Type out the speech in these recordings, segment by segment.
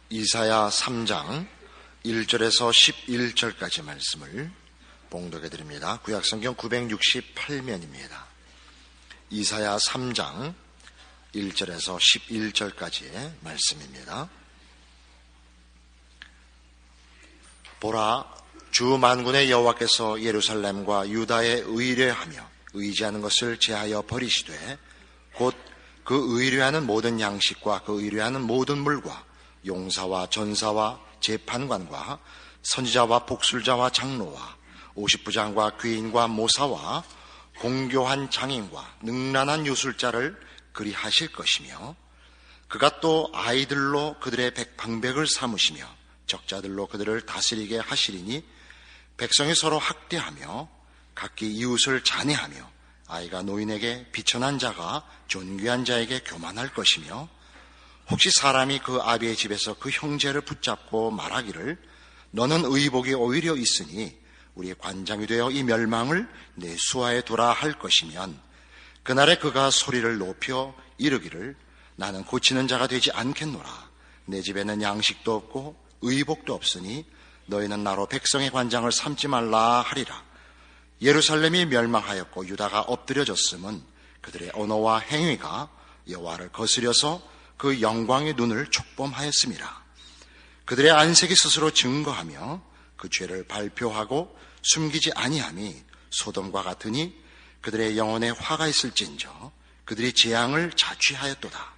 이사야 3장 1절에서 11절까지 말씀을 봉독해 드립니다. 구약성경 968면입니다. 이사야 3장 1절에서 11절까지의 말씀입니다. 보라, 주 만군의 여호와께서 예루살렘과 유다에 의뢰하며 의지하는 것을 제하여 버리시되 곧 그 의뢰하는 모든 양식과 그 의뢰하는 모든 물과 용사와 전사와 재판관과 선지자와 복술자와 장로와 50부장과 귀인과 모사와 공교한 장인과 능란한 유술자를 그리 하실 것이며, 그가 또 아이들로 그들의 방백을 삼으시며 적자들로 그들을 다스리게 하시리니, 백성이 서로 학대하며 각기 이웃을 잔해하며 아이가 노인에게 비천한 자가 존귀한 자에게 교만할 것이며, 혹시 사람이 그 아비의 집에서 그 형제를 붙잡고 말하기를 너는 의복이 오히려 있으니 우리의 관장이 되어 이 멸망을 내 수하에 두라 할 것이면, 그날에 그가 소리를 높여 이르기를 나는 고치는 자가 되지 않겠노라. 내 집에는 양식도 없고 의복도 없으니 너희는 나로 백성의 관장을 삼지 말라 하리라. 예루살렘이 멸망하였고 유다가 엎드려졌음은 그들의 언어와 행위가 여호와를 거스려서 그 영광의 눈을 촉범하였음이라. 그들의 안색이 스스로 증거하며 그 죄를 발표하고 숨기지 아니함이 소돔과 같으니 그들의 영혼에 화가 있을진저 그들이 재앙을 자취하였도다.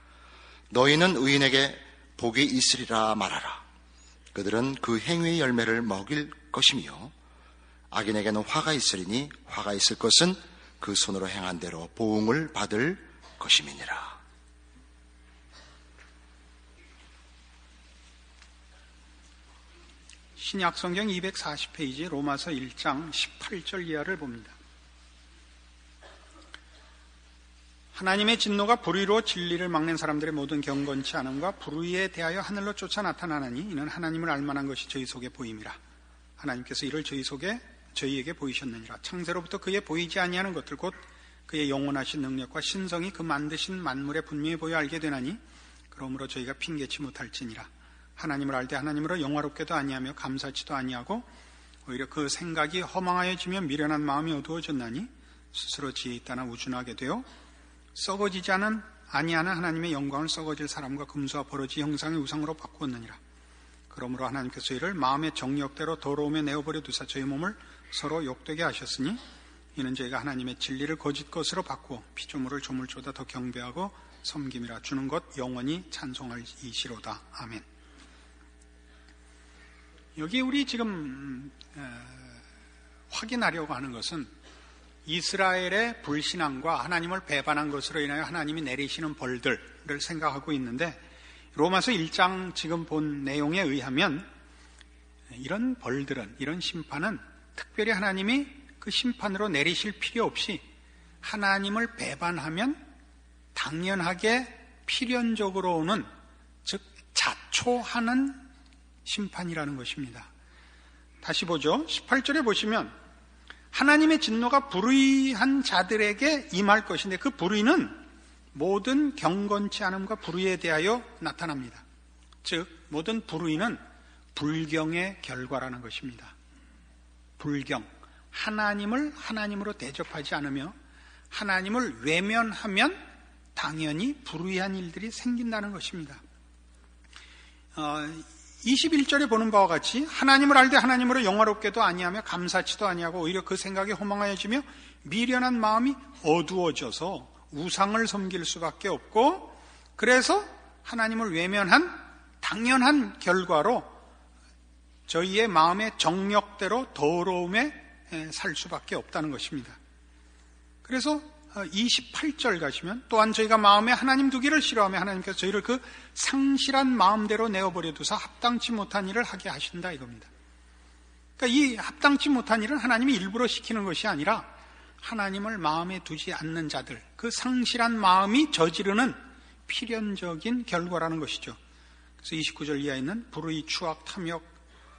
너희는 의인에게 복이 있으리라 말하라. 그들은 그 행위의 열매를 먹일 것이며, 악인에게는 화가 있으리니 화가 있을 것은 그 손으로 행한 대로 보응을 받을 것임이니라. 신약성경 240페이지 로마서 1장 18절 이하를 봅니다. 하나님의 진노가 불의로 진리를 막는 사람들의 모든 경건치 않음과 불의에 대하여 하늘로 쫓아 나타나나니 이는 하나님을 알만한 것이 저희 속에 보임이라. 하나님께서 이를 저희에게 보이셨느니라. 창세로부터 그의 보이지 아니하는 것들 곧 그의 영원하신 능력과 신성이 그 만드신 만물에 분명히 보여 알게 되나니 그러므로 저희가 핑계치 못할지니라. 하나님을 알되 하나님으로 영화롭게도 아니하며 감사치도 아니하고 오히려 그 생각이 허망하여지며 미련한 마음이 어두워졌나니 스스로 지혜 있다나 우준하게 되어 썩어지지 아니하는 하나님의 영광을 썩어질 사람과 금수와 버러지 형상의 우상으로 바꾸었느니라. 그러므로 하나님께서 이를 마음의 정욕대로 더러움에 내어버려 두사 저희 몸을 서로 욕되게 하셨으니 이는 저희가 하나님의 진리를 거짓 것으로 바꾸어 피조물을 조물보다 더 경배하고 섬김이라. 주는 것 영원히 찬송할이시로다. 아멘. 여기 우리 지금 확인하려고 하는 것은 이스라엘의 불신앙과 하나님을 배반한 것으로 인하여 하나님이 내리시는 벌들을 생각하고 있는데, 로마서 1장 지금 본 내용에 의하면 이런 벌들은, 이런 심판은 특별히 하나님이 그 심판으로 내리실 필요 없이 하나님을 배반하면 당연하게 필연적으로 오는, 즉 자초하는 심판이라는 것입니다. 다시 보죠. 18절에 보시면 하나님의 진노가 불의한 자들에게 임할 것인데, 그 불의는 모든 경건치 않음과 불의에 대하여 나타납니다. 즉 모든 불의는 불경의 결과라는 것입니다. 불경, 하나님을 하나님으로 대접하지 않으며 하나님을 외면하면 당연히 불의한 일들이 생긴다는 것입니다. 21절에 보는 바와 같이 하나님을 알되 하나님으로 영화롭게도 아니하며 감사치도 아니하고 오히려 그 생각이 허망하여지며 미련한 마음이 어두워져서 우상을 섬길 수밖에 없고, 그래서 하나님을 외면한 당연한 결과로 저희의 마음의 정욕대로 더러움에 살 수밖에 없다는 것입니다. 그래서 28절 가시면 또한 저희가 마음에 하나님 두기를 싫어하며 하나님께서 저희를 그 상실한 마음대로 내어버려 두사 합당치 못한 일을 하게 하신다 이겁니다. 그러니까 이 합당치 못한 일은 하나님이 일부러 시키는 것이 아니라 하나님을 마음에 두지 않는 자들, 그 상실한 마음이 저지르는 필연적인 결과라는 것이죠. 그래서 29절 이하에 있는 불의, 추악, 탐욕,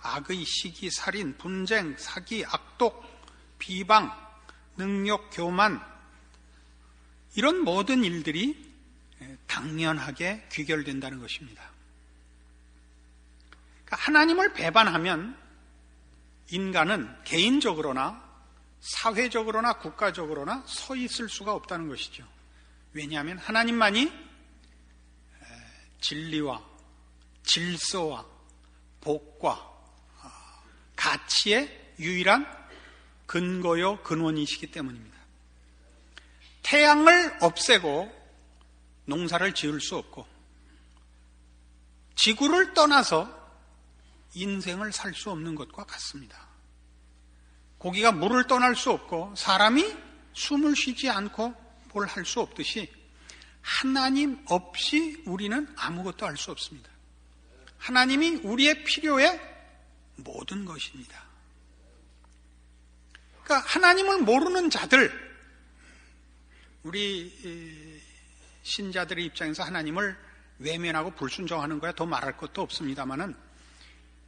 악의, 시기, 살인, 분쟁, 사기, 악독, 비방, 능욕, 교만, 이런 모든 일들이 당연하게 귀결된다는 것입니다. 하나님을 배반하면 인간은 개인적으로나 사회적으로나 국가적으로나 서 있을 수가 없다는 것이죠. 왜냐하면 하나님만이 진리와 질서와 복과 가치의 유일한 근거요 근원이시기 때문입니다. 태양을 없애고 농사를 지을 수 없고 지구를 떠나서 인생을 살 수 없는 것과 같습니다. 고기가 물을 떠날 수 없고 사람이 숨을 쉬지 않고 뭘 할 수 없듯이 하나님 없이 우리는 아무것도 할 수 없습니다. 하나님이 우리의 필요의 모든 것입니다. 그러니까 하나님을 모르는 자들, 우리 신자들의 입장에서 하나님을 외면하고 불순종하는 거야 더 말할 것도 없습니다만은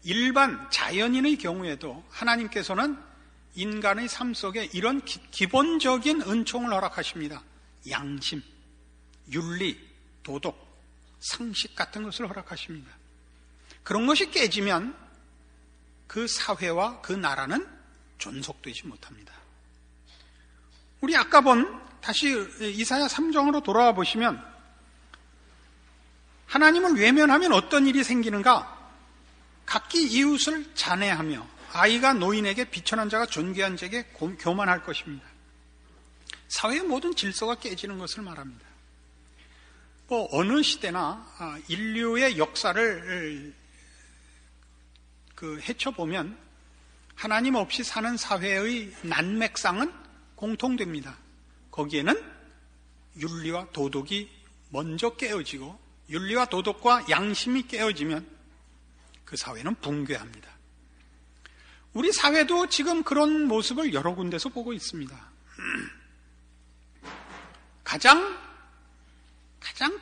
일반 자연인의 경우에도 하나님께서는 인간의 삶 속에 이런 기본적인 은총을 허락하십니다. 양심, 윤리, 도덕, 상식 같은 것을 허락하십니다. 그런 것이 깨지면 그 사회와 그 나라는 존속되지 못합니다. 우리 아까 본 다시 이사야 3장으로 돌아와 보시면 하나님을 외면하면 어떤 일이 생기는가? 각기 이웃을 잔해하며 아이가 노인에게 비천한 자가 존귀한 자에게 교만할 것입니다. 사회의 모든 질서가 깨지는 것을 말합니다. 어느 시대나 인류의 역사를 헤쳐보면 하나님 없이 사는 사회의 난맥상은 공통됩니다. 거기에는 윤리와 도덕이 먼저 깨어지고 윤리와 도덕과 양심이 깨어지면 그 사회는 붕괴합니다. 우리 사회도 지금 그런 모습을 여러 군데서 보고 있습니다. 가장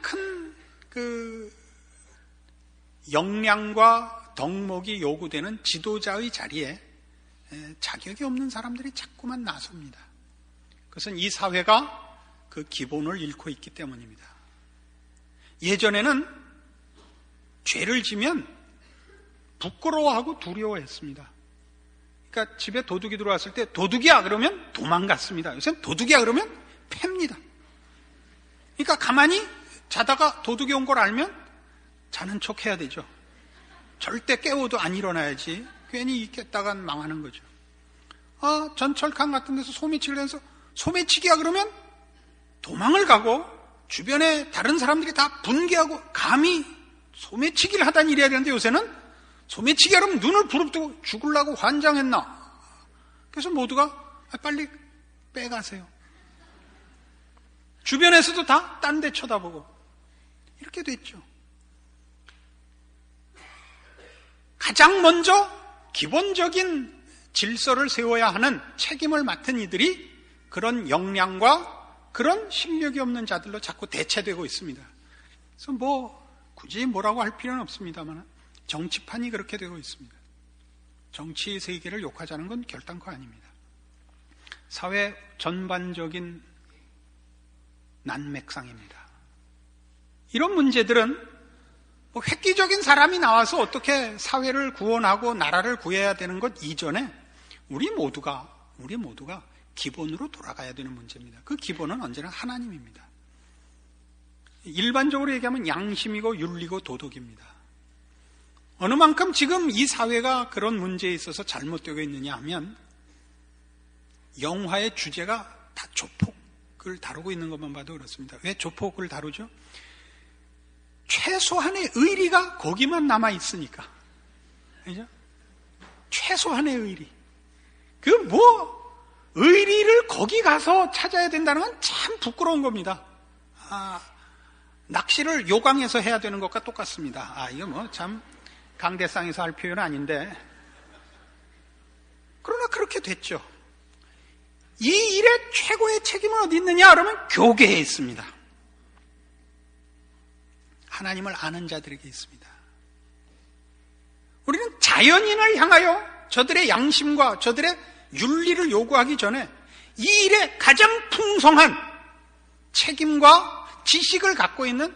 큰 역량과 덕목이 요구되는 지도자의 자리에 자격이 없는 사람들이 자꾸만 나섭니다. 그것은 이 사회가 그 기본을 잃고 있기 때문입니다. 예전에는 죄를 지면 부끄러워하고 두려워했습니다. 그러니까 집에 도둑이 들어왔을 때 도둑이야 그러면 도망갔습니다. 요새는 도둑이야 그러면 팹니다. 그러니까 가만히 자다가 도둑이 온 걸 알면 자는 척 해야 되죠. 절대 깨워도 안 일어나야지. 괜히 있겠다가 망하는 거죠. 전철칸 같은 데서 소매치기를 해서 소매치기야 그러면 도망을 가고 주변에 다른 사람들이 다 분개하고 감히 소매치기를 하다니 이래야 되는데 요새는 소매치기 하면 눈을 부릅뜨고 죽으려고 환장했나. 그래서 모두가 빨리 빼가세요. 주변에서도 다 딴 데 쳐다보고 이렇게 됐죠. 가장 먼저 기본적인 질서를 세워야 하는 책임을 맡은 이들이 그런 역량과 그런 심력이 없는 자들로 자꾸 대체되고 있습니다. 그래서 굳이 뭐라고 할 필요는 없습니다만 정치판이 그렇게 되고 있습니다. 정치 세계를 욕하자는 건 결단코 아닙니다. 사회 전반적인 난맥상입니다. 이런 문제들은 획기적인 사람이 나와서 어떻게 사회를 구원하고 나라를 구해야 되는 것 이전에 우리 모두가 기본으로 돌아가야 되는 문제입니다. 그 기본은 언제나 하나님입니다. 일반적으로 얘기하면 양심이고 윤리고 도덕입니다. 어느 만큼 지금 이 사회가 그런 문제에 있어서 잘못되고 있느냐 하면 영화의 주제가 다 조폭을 다루고 있는 것만 봐도 그렇습니다. 왜 조폭을 다루죠? 최소한의 의리가 거기만 남아있으니까. 그죠? 최소한의 의리. 의리를 거기 가서 찾아야 된다는 건 참 부끄러운 겁니다. 낚시를 요강에서 해야 되는 것과 똑같습니다. 이거 참 강대상에서 할 표현은 아닌데. 그러나 그렇게 됐죠. 이 일의 최고의 책임은 어디 있느냐? 그러면 교계에 있습니다. 하나님을 아는 자들에게 있습니다. 우리는 자연인을 향하여 저들의 양심과 저들의 윤리를 요구하기 전에 이 일에 가장 풍성한 책임과 지식을 갖고 있는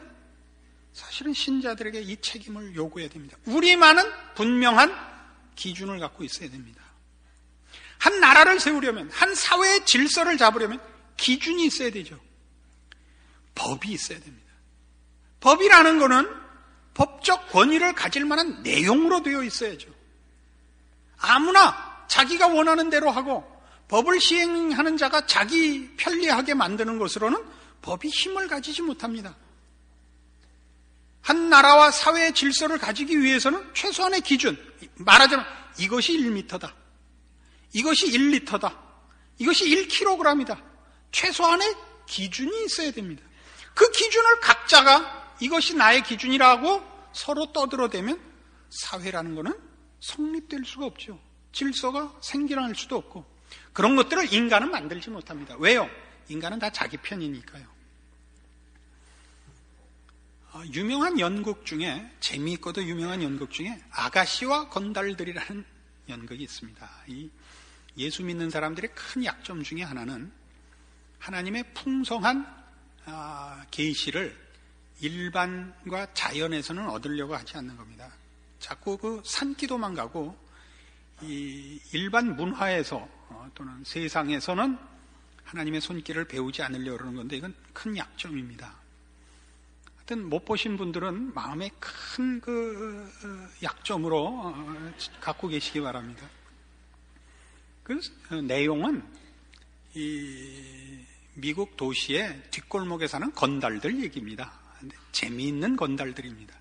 사실은 신자들에게 이 책임을 요구해야 됩니다. 우리만은 분명한 기준을 갖고 있어야 됩니다. 한 나라를 세우려면, 한 사회의 질서를 잡으려면 기준이 있어야 되죠. 법이 있어야 됩니다. 법이라는 것은 법적 권위를 가질 만한 내용으로 되어 있어야죠. 아무나 자기가 원하는 대로 하고 법을 시행하는 자가 자기 편리하게 만드는 것으로는 법이 힘을 가지지 못합니다. 한 나라와 사회의 질서를 가지기 위해서는 최소한의 기준, 말하자면 이것이 1m다. 이것이 1리터다. 이것이 1kg이다. 최소한의 기준이 있어야 됩니다. 그 기준을 각자가 이것이 나의 기준이라고 서로 떠들어대면 사회라는 것은 성립될 수가 없죠. 질서가 생겨날 수도 없고 그런 것들을 인간은 만들지 못합니다. 왜요? 인간은 다 자기 편이니까요. 유명한 연극 중에, 재미있고도 유명한 연극 중에 아가씨와 건달들이라는 연극이 있습니다. 이 예수 믿는 사람들의 큰 약점 중에 하나는 하나님의 풍성한 계시를 일반과 자연에서는 얻으려고 하지 않는 겁니다. 자꾸 그 산기도만 가고 이 일반 문화에서 또는 세상에서는 하나님의 손길을 배우지 않으려고 그러는 건데 이건 큰 약점입니다. 하여튼 못 보신 분들은 마음에 큰 그 약점으로 갖고 계시기 바랍니다. 그 내용은 이 미국 도시의 뒷골목에 사는 건달들 얘기입니다. 근데 재미있는 건달들입니다.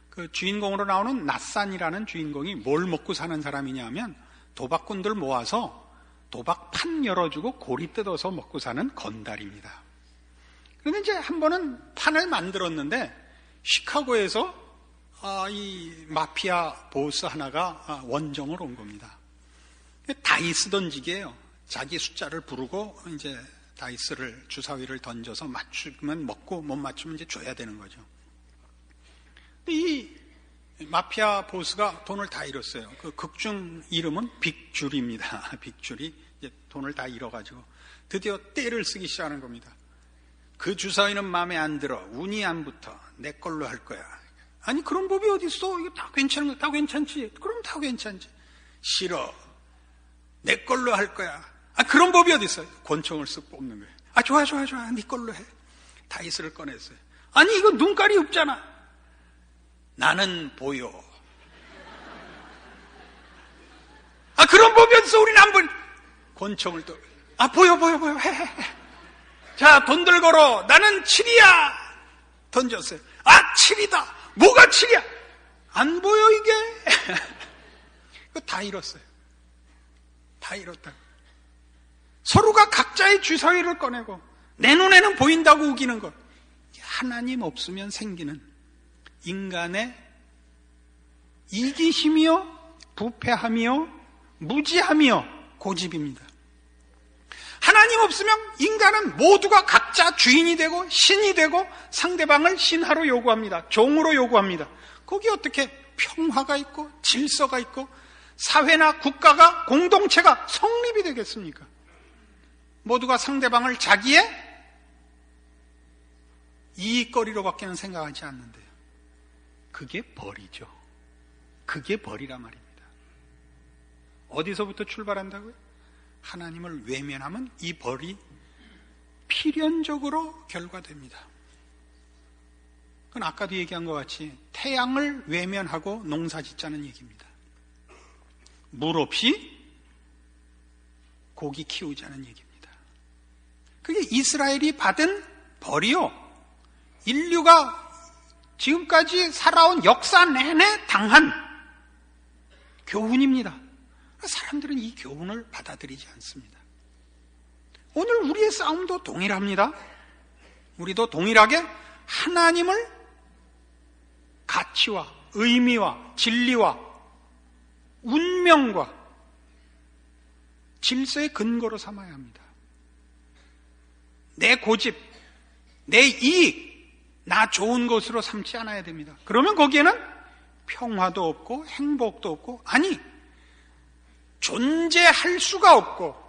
그 주인공으로 나오는 낫산이라는 주인공이 뭘 먹고 사는 사람이냐 하면 도박꾼들 모아서 도박판 열어주고 고리 뜯어서 먹고 사는 건달입니다. 그런데 이제 한 번은 판을 만들었는데 시카고에서 이 마피아 보스 하나가 원정을 온 겁니다. 다이스 던지기예요. 자기 숫자를 부르고 이제 다이스를 주사위를 던져서 맞추면 먹고 못 맞추면 이제 줘야 되는 거죠. 근데 이 마피아 보스가 돈을 다 잃었어요. 그 극중 이름은 빅줄입니다. 빅줄이 이제 돈을 다 잃어가지고 드디어 떼를 쓰기 시작하는 겁니다. 그 주사위는 마음에 안 들어. 운이 안 붙어. 내 걸로 할 거야. 아니 그런 법이 어디 있어? 이거 다 괜찮은 거, 다 괜찮지? 그럼 다 괜찮지. 싫어. 내 걸로 할 거야. 그런 법이 어디 있어? 권총을 쓱 뽑는 거예요. 좋아. 네 걸로 해. 다이스를 꺼냈어요. 아니 이거 눈깔이 없잖아. 나는 보여. 그런 법이 어디 있어? 우리는 안 보여. 권총을 또 보여. 해. 자, 돈들 걸어. 나는 7이야. 던졌어요. 7이다. 뭐가 7이야? 안 보여, 이게? 그거 다 잃었어요. 다 잃었다. 서로가 각자의 주사위를 꺼내고, 내 눈에는 보인다고 우기는 것. 하나님 없으면 생기는 인간의 이기심이요, 부패함이요, 무지함이요, 고집입니다. 하나님 없으면 인간은 모두가 각자 주인이 되고 신이 되고 상대방을 신하로 요구합니다. 종으로 요구합니다. 거기 어떻게 평화가 있고 질서가 있고 사회나 국가가 공동체가 성립이 되겠습니까? 모두가 상대방을 자기의 이익거리로밖에는 생각하지 않는데요. 그게 벌이죠. 그게 벌이란 말입니다. 어디서부터 출발한다고요? 하나님을 외면하면 이 벌이 필연적으로 결과됩니다. 그건 아까도 얘기한 것 같이 태양을 외면하고 농사 짓자는 얘기입니다. 물 없이 고기 키우자는 얘기입니다. 그게 이스라엘이 받은 벌이요. 인류가 지금까지 살아온 역사 내내 당한 교훈입니다. 사람들은 이 교훈을 받아들이지 않습니다. 오늘 우리의 싸움도 동일합니다. 우리도 동일하게 하나님을 가치와 의미와 진리와 운명과 질서의 근거로 삼아야 합니다. 내 고집, 내 이익, 나 좋은 것으로 삼지 않아야 됩니다. 그러면 거기에는 평화도 없고 행복도 없고 존재할 수가 없고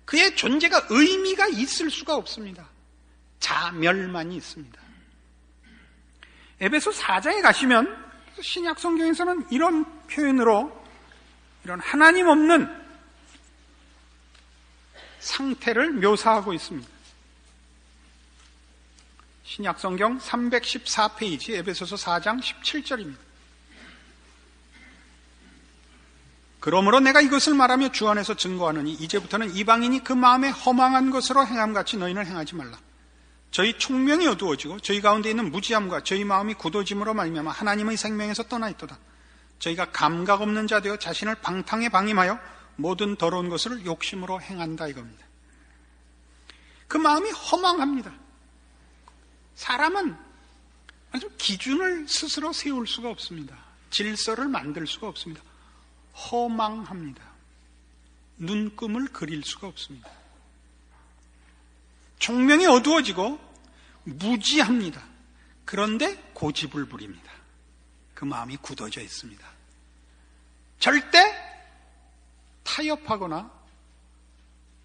그의 존재가 의미가 있을 수가 없습니다. 자멸만이 있습니다. 에베소 4장에 가시면 신약 성경에서는 이런 표현으로 이런 하나님 없는 상태를 묘사하고 있습니다. 신약 성경 314페이지 에베소서 4장 17절입니다. 그러므로 내가 이것을 말하며 주 안에서 증거하노니 이제부터는 이방인이 그 마음에 허망한 것으로 행함같이 너희는 행하지 말라. 저희 총명이 어두워지고 저희 가운데 있는 무지함과 저희 마음이 굳어짐으로 말미암아 하나님의 생명에서 떠나 있도다. 저희가 감각 없는 자 되어 자신을 방탕에 방임하여 모든 더러운 것을 욕심으로 행한다 이겁니다. 그 마음이 허망합니다. 사람은 아주 기준을 스스로 세울 수가 없습니다. 질서를 만들 수가 없습니다. 허망합니다. 눈금을 그릴 수가 없습니다. 총명이 어두워지고 무지합니다. 그런데 고집을 부립니다. 그 마음이 굳어져 있습니다. 절대 타협하거나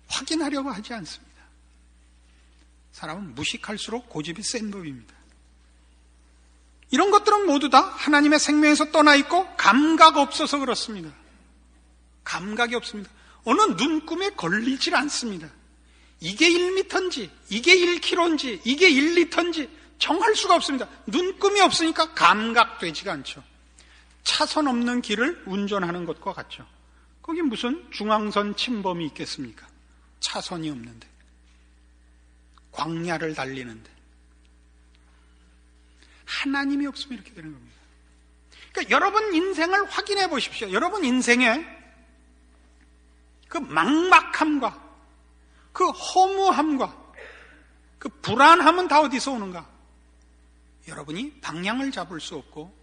확인하려고 하지 않습니다. 사람은 무식할수록 고집이 센 법입니다. 이런 것들은 모두 다 하나님의 생명에서 떠나 있고 감각 없어서 그렇습니다. 감각이 없습니다. 어느 눈금에 걸리질 않습니다. 이게 1m인지 이게 1kg인지 이게 1리터인지 정할 수가 없습니다. 눈금이 없으니까 감각되지가 않죠. 차선 없는 길을 운전하는 것과 같죠. 거기 무슨 중앙선 침범이 있겠습니까? 차선이 없는데, 광야를 달리는데. 하나님이 없으면 이렇게 되는 겁니다. 그러니까 여러분 인생을 확인해 보십시오. 여러분 인생에 그 막막함과 그 허무함과 그 불안함은 다 어디서 오는가? 여러분이 방향을 잡을 수 없고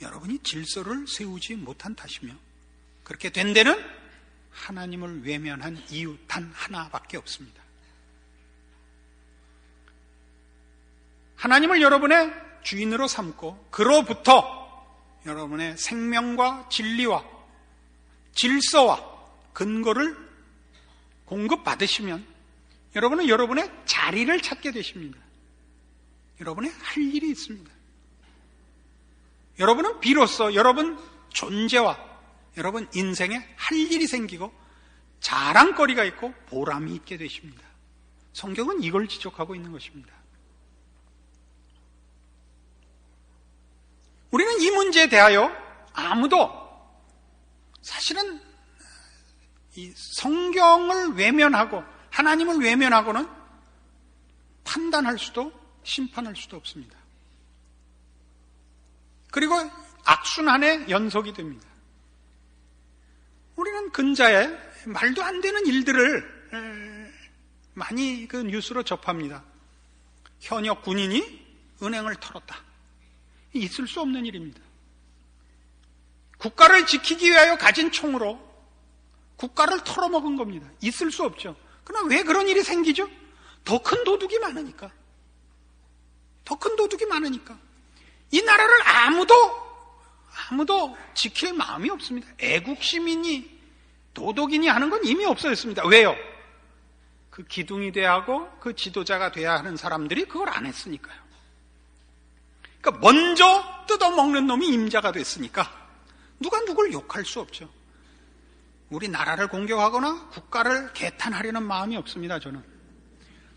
여러분이 질서를 세우지 못한 탓이며, 그렇게 된 데는 하나님을 외면한 이유 단 하나밖에 없습니다. 하나님을 여러분의 주인으로 삼고 그로부터 여러분의 생명과 진리와 질서와 근거를 공급받으시면 여러분은 여러분의 자리를 찾게 되십니다. 여러분의 할 일이 있습니다. 여러분은 비로소 여러분 존재와 여러분 인생에 할 일이 생기고 자랑거리가 있고 보람이 있게 되십니다. 성경은 이걸 지적하고 있는 것입니다. 우리는 이 문제에 대하여 아무도 사실은 이 성경을 외면하고 하나님을 외면하고는 판단할 수도 심판할 수도 없습니다. 그리고 악순환의 연속이 됩니다. 우리는 근자에 말도 안 되는 일들을 많이 그 뉴스로 접합니다. 현역 군인이 은행을 털었다. 있을 수 없는 일입니다. 국가를 지키기 위하여 가진 총으로 국가를 털어먹은 겁니다. 있을 수 없죠. 그러나 왜 그런 일이 생기죠? 더 큰 도둑이 많으니까. 더 큰 도둑이 많으니까. 이 나라를 아무도 지킬 마음이 없습니다. 애국 시민이 도덕인이 하는 건 이미 없어졌습니다. 왜요? 그 기둥이 돼야 하고 그 지도자가 돼야 하는 사람들이 그걸 안 했으니까요. 그러니까 먼저 뜯어먹는 놈이 임자가 됐으니까 누가 누굴 욕할 수 없죠. 우리 나라를 공격하거나 국가를 개탄하려는 마음이 없습니다. 저는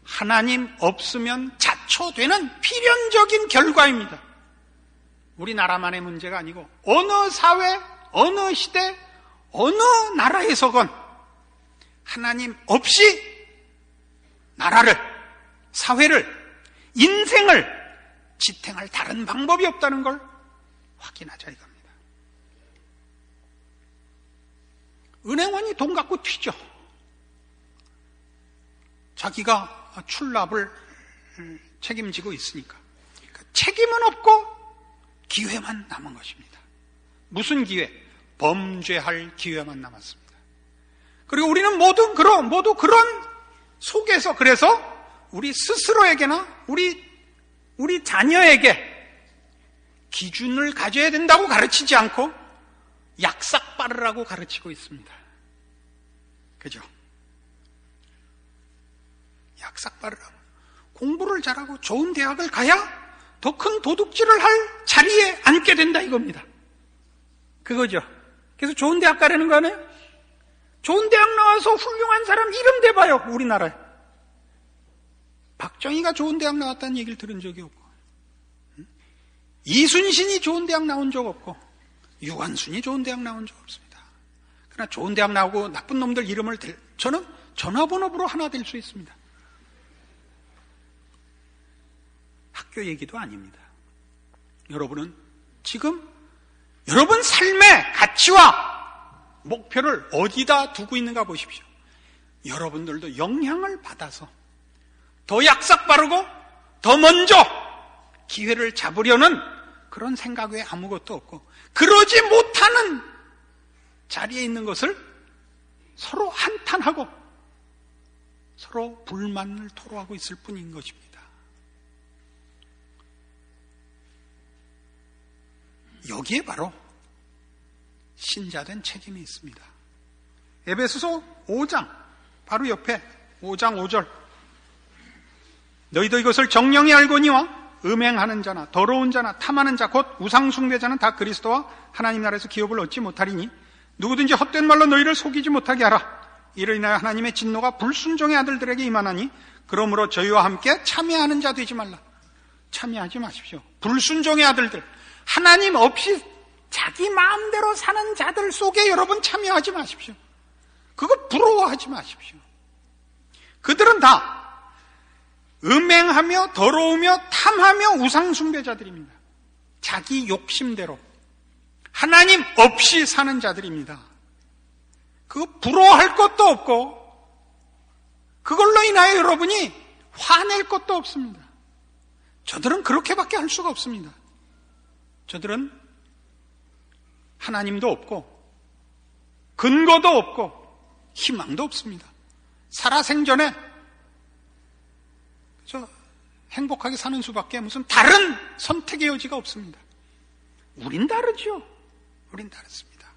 하나님 없으면 자초되는 필연적인 결과입니다. 우리나라만의 문제가 아니고 어느 사회, 어느 시대, 어느 나라에서건 하나님 없이 나라를, 사회를, 인생을 지탱할 다른 방법이 없다는 걸 확인하자 이겁니다. 은행원이 돈 갖고 튀죠. 자기가 출납을 책임지고 있으니까. 그러니까 책임은 없고 기회만 남은 것입니다. 무슨 기회? 범죄할 기회만 남았습니다. 그리고 우리는 모두 그런 속에서, 그래서 우리 스스로에게나 우리 자녀에게 기준을 가져야 된다고 가르치지 않고 약삭 빠르라고 가르치고 있습니다. 그죠? 약삭 빠르라고. 공부를 잘하고 좋은 대학을 가야 더 큰 도둑질을 할 자리에 앉게 된다 이겁니다. 그거죠. 그래서 좋은 대학 가려는 거 아니에요? 좋은 대학 나와서 훌륭한 사람 이름 대봐요, 우리나라에. 박정희가 좋은 대학 나왔다는 얘기를 들은 적이 없고, 이순신이 좋은 대학 나온 적 없고, 유관순이 좋은 대학 나온 적 없습니다. 그러나 좋은 대학 나오고 나쁜 놈들 이름을 저는 전화번호부로 하나 될 수 있습니다. 학교 얘기도 아닙니다. 여러분은 지금 여러분 삶의 가치와 목표를 어디다 두고 있는가 보십시오. 여러분들도 영향을 받아서 더 약삭 빠르고 더 먼저 기회를 잡으려는 그런 생각 외에 아무것도 없고, 그러지 못하는 자리에 있는 것을 서로 한탄하고 서로 불만을 토로하고 있을 뿐인 것입니다. 여기에 바로 신자된 책임이 있습니다. 에베소서 5장 바로 옆에 5장 5절, 너희도 이것을 정령이 알거니와 음행하는 자나 더러운 자나 탐하는 자 곧 우상 숭배자는 다 그리스도와 하나님 나라에서 기업을 얻지 못하리니 누구든지 헛된 말로 너희를 속이지 못하게 하라. 이를 인하여 하나님의 진노가 불순종의 아들들에게 임하나니 그러므로 저희와 함께 참여하는 자 되지 말라. 참여하지 마십시오. 불순종의 아들들, 하나님 없이 자기 마음대로 사는 자들 속에 여러분 참여하지 마십시오. 그거 부러워하지 마십시오. 그들은 다 음행하며 더러우며 탐하며 우상숭배자들입니다. 자기 욕심대로 하나님 없이 사는 자들입니다. 그거 부러워할 것도 없고 그걸로 인하여 여러분이 화낼 것도 없습니다. 저들은 그렇게밖에 할 수가 없습니다. 저들은 하나님도 없고 근거도 없고 희망도 없습니다. 살아생전에 행복하게 사는 수밖에 무슨 다른 선택의 여지가 없습니다. 우린 다르죠. 우린 다릅니다.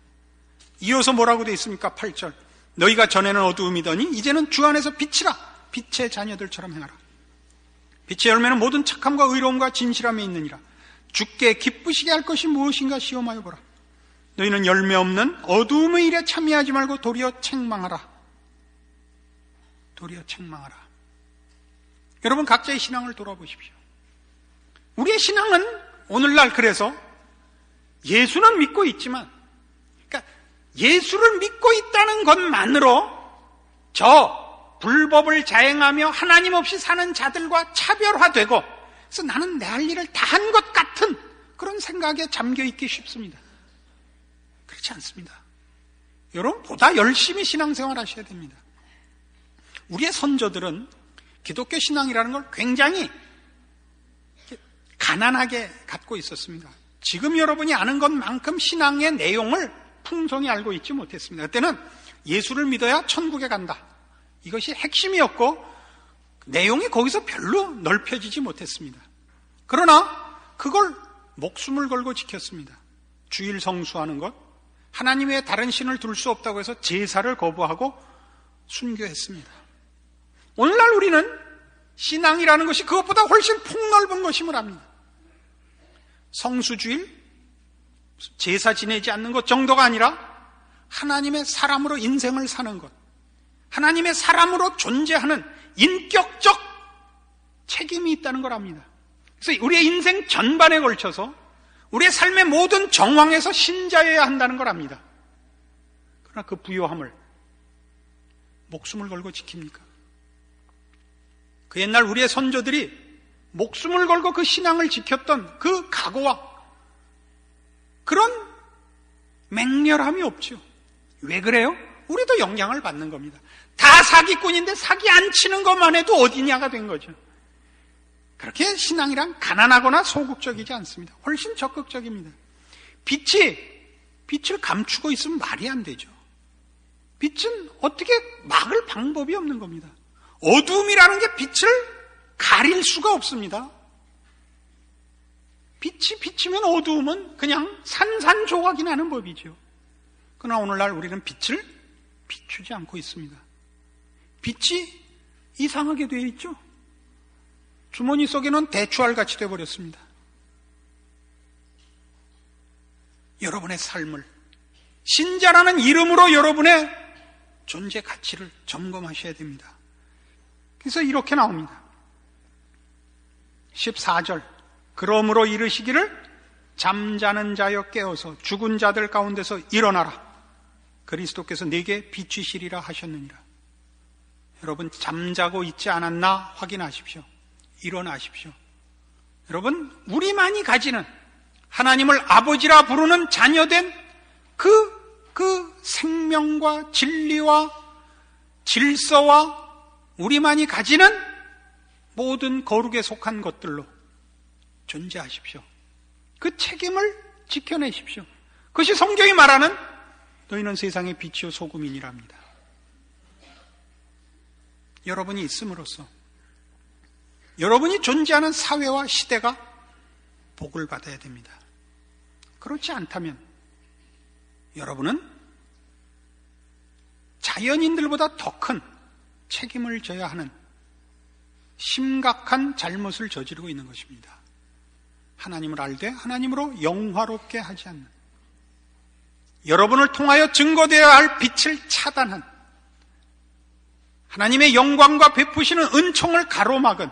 이어서 뭐라고 되어 있습니까? 8절, 너희가 전에는 어두움이더니 이제는 주 안에서 빛이라. 빛의 자녀들처럼 행하라. 빛의 열매는 모든 착함과 의로움과 진실함에 있느니라. 주께 기쁘시게 할 것이 무엇인가 시험하여 보라. 너희는 열매 없는 어두움의 일에 참여하지 말고 도리어 책망하라. 도리어 책망하라. 여러분 각자의 신앙을 돌아보십시오. 우리의 신앙은 오늘날 그래서 예수는 믿고 있지만, 그러니까 예수를 믿고 있다는 것만으로 저 불법을 자행하며 하나님 없이 사는 자들과 차별화되고, 그래서 나는 내 할 일을 다 한 것 같은 그런 생각에 잠겨있기 쉽습니다. 그렇지 않습니다. 여러분 보다 열심히 신앙생활 하셔야 됩니다. 우리의 선조들은 기독교 신앙이라는 걸 굉장히 가난하게 갖고 있었습니다. 지금 여러분이 아는 것만큼 신앙의 내용을 풍성히 알고 있지 못했습니다. 그때는 예수를 믿어야 천국에 간다, 이것이 핵심이었고 내용이 거기서 별로 넓혀지지 못했습니다. 그러나 그걸 목숨을 걸고 지켰습니다. 주일 성수하는 것, 하나님 외에 다른 신을 둘 수 없다고 해서 제사를 거부하고 순교했습니다. 오늘날 우리는 신앙이라는 것이 그것보다 훨씬 폭넓은 것임을 압니다. 성수주일, 제사 지내지 않는 것 정도가 아니라 하나님의 사람으로 인생을 사는 것, 하나님의 사람으로 존재하는 인격적 책임이 있다는 걸 압니다. 그래서 우리의 인생 전반에 걸쳐서 우리의 삶의 모든 정황에서 신자여야 한다는 걸 압니다. 그러나 그 부요함을 목숨을 걸고 지킵니까? 그 옛날 우리의 선조들이 목숨을 걸고 그 신앙을 지켰던 그 각오와 그런 맹렬함이 없죠. 왜 그래요? 우리도 영향을 받는 겁니다. 다 사기꾼인데 사기 안 치는 것만 해도 어디냐가 된 거죠. 그렇게 신앙이란 가난하거나 소극적이지 않습니다. 훨씬 적극적입니다. 빛을 감추고 있으면 말이 안 되죠. 빛은 어떻게 막을 방법이 없는 겁니다. 어두움이라는 게 빛을 가릴 수가 없습니다. 빛이 비치면 어두움은 그냥 산산조각이 나는 법이죠. 그러나 오늘날 우리는 빛을 비추지 않고 있습니다. 빛이 이상하게 되어 있죠. 주머니 속에는 대추알같이 되어버렸습니다. 여러분의 삶을, 신자라는 이름으로 여러분의 존재 가치를 점검하셔야 됩니다. 그래서 이렇게 나옵니다. 14절, 그러므로 이르시기를 잠자는 자여 깨어서 죽은 자들 가운데서 일어나라. 그리스도께서 내게 비추시리라 하셨느니라. 여러분, 잠자고 있지 않았나 확인하십시오. 일어나십시오. 여러분, 우리만이 가지는 하나님을 아버지라 부르는 자녀된 그 생명과 진리와 질서와 우리만이 가지는 모든 거룩에 속한 것들로 존재하십시오. 그 책임을 지켜내십시오. 그것이 성경이 말하는 너희는 세상의 빛이요 소금이니랍니다. 여러분이 있음으로써 여러분이 존재하는 사회와 시대가 복을 받아야 됩니다. 그렇지 않다면 여러분은 자연인들보다 더 큰 책임을 져야 하는 심각한 잘못을 저지르고 있는 것입니다. 하나님을 알되 하나님으로 영화롭게 하지 않는, 여러분을 통하여 증거되어야 할 빛을 차단한, 하나님의 영광과 베푸시는 은총을 가로막은,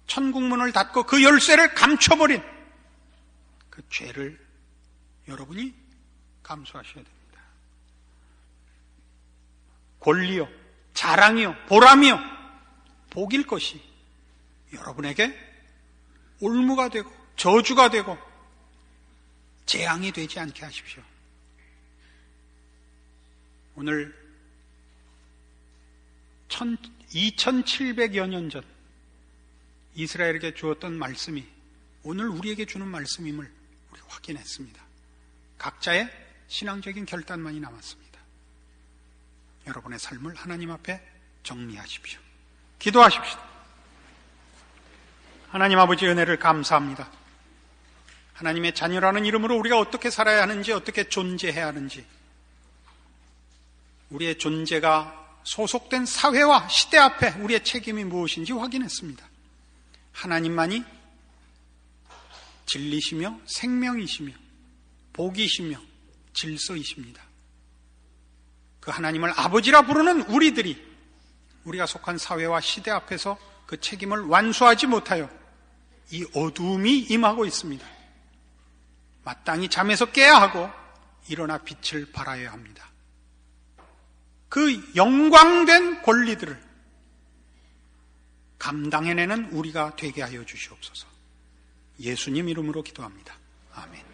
천국문을 닫고 그 열쇠를 감춰버린 그 죄를 여러분이 감수하셔야 됩니다. 권리요, 자랑이요, 보람이요, 복일 것이 여러분에게 올무가 되고 저주가 되고 재앙이 되지 않게 하십시오. 오늘 2700여 년 전 이스라엘에게 주었던 말씀이 오늘 우리에게 주는 말씀임을 우리 확인했습니다. 각자의 신앙적인 결단만이 남았습니다. 여러분의 삶을 하나님 앞에 정리하십시오. 기도하십시오. 하나님 아버지, 은혜를 감사합니다. 하나님의 자녀라는 이름으로 우리가 어떻게 살아야 하는지, 어떻게 존재해야 하는지, 우리의 존재가 소속된 사회와 시대 앞에 우리의 책임이 무엇인지 확인했습니다. 하나님만이 진리시며 생명이시며 복이시며 질서이십니다. 그 하나님을 아버지라 부르는 우리가 속한 사회와 시대 앞에서 그 책임을 완수하지 못하여 이 어두움이 임하고 있습니다. 마땅히 잠에서 깨야 하고 일어나 빛을 발하여야 합니다. 그 영광된 권리들을 감당해내는 우리가 되게 하여 주시옵소서. 예수님 이름으로 기도합니다. 아멘.